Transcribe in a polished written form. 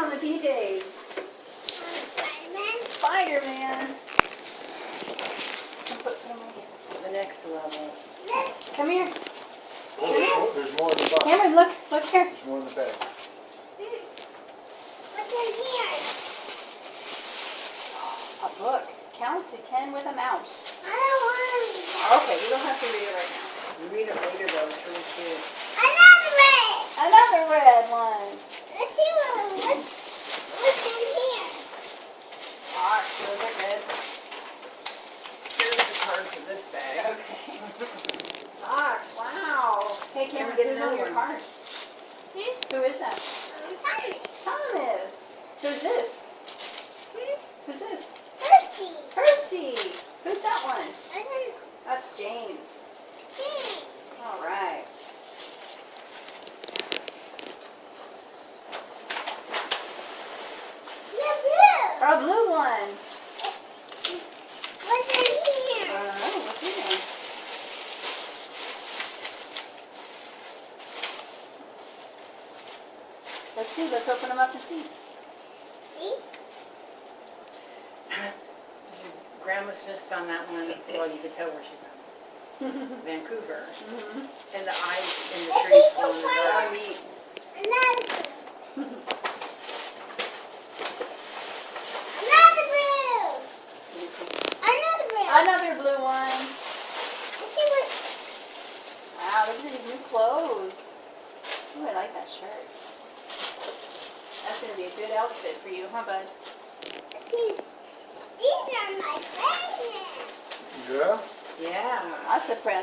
on the PJs? Spider-Man. Spider-Man. The next level. Come here. Oh, there's more in the box. Cameron, look here. There's more in the bag. What's in here? A book. Count to 10 with a mouse. I don't want to read that. Okay, you don't have to read it right now. You read it later though, it's really cute. Another red. Another red one. Let's see what's in here. Socks. Those are good. Here's the card for this bag. Okay. Socks. Wow. Hey, Cameron, Get who's on another your one. card? Who is that? Tommy. Thomas. Who's this? Who's this? Percy. Percy. Who's that one? I don't know. That's James. Hey. All right. The blue. Our blue one. What's in here? What's in there? Let's see. Let's open them up and see. See? Grandma Smith found that one, well, you could tell where she found it. Vancouver. And the ice in the Let's trees see full of the the fire. neat. Another blue. Another blue. Another blue. Another blue one. Let's see what. Wow, look at these new clothes. Ooh, I like that shirt. That's going to be a good outfit for you, huh, bud? Let's see. These are my favorites. Yeah? Yeah. That's a present.